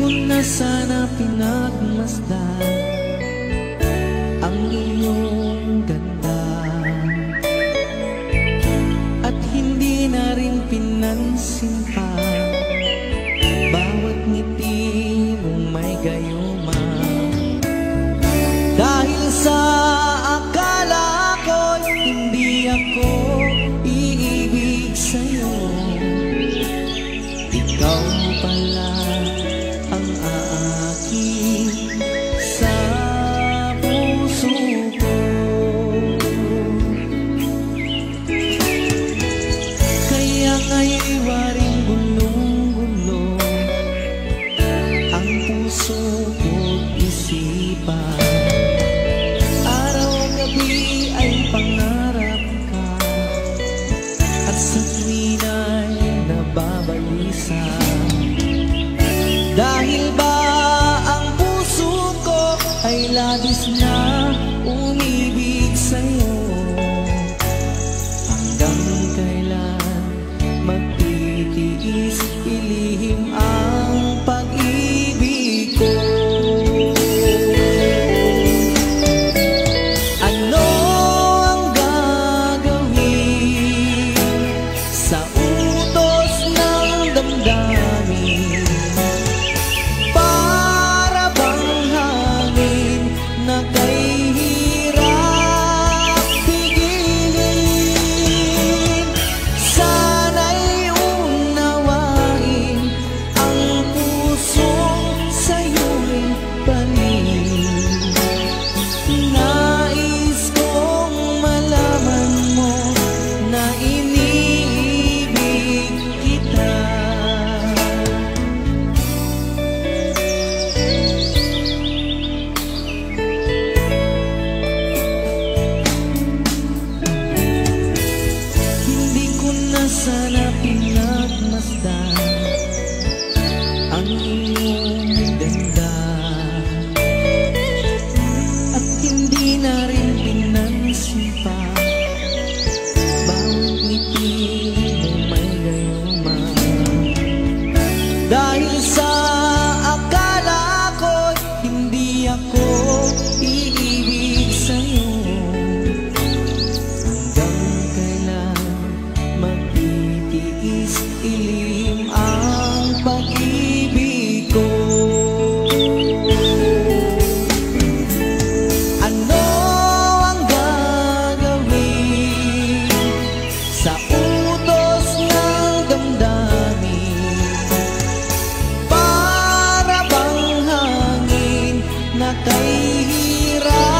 na sana pinagmasdan ang iyong ganda, at hindi na rin pinansin pa bawat ngiti mong may gayuma. Dahil sa akala ko'y hindi ako iibig sa'yo, ikaw pala ang akin sa puso ko. Kaya nga'y waring gulong-gulo ang puso ko't isipan. Araw-gabi ay pangarap ka, at sa tuwin ay nababalisa. Dahil ba ang puso ko ay labis na umibig sa'yo? Hanggang kailan magtitiis ilihim ang pag-ibig ko? Ano ang gagawin sa utos ng damdamin? Para bang hangin na kay hirap pigilin? Sana'y unawain ang pusong sa'yo'y panin. Nais kong malaman mo na iniibig kita. Hindi ko na sana pinagmasdan ang iyong ganda, at hindi na rin pinansin pa bawat ngiti mong may gayuma. Dahil sa akala ko'y hindi ako iibig sa'yo, hanggang kailan magtitiis ilihim ang pag-ibig ko? Ano ang gagawin sa utos ng damdamin? Para bang hangin na kay hirap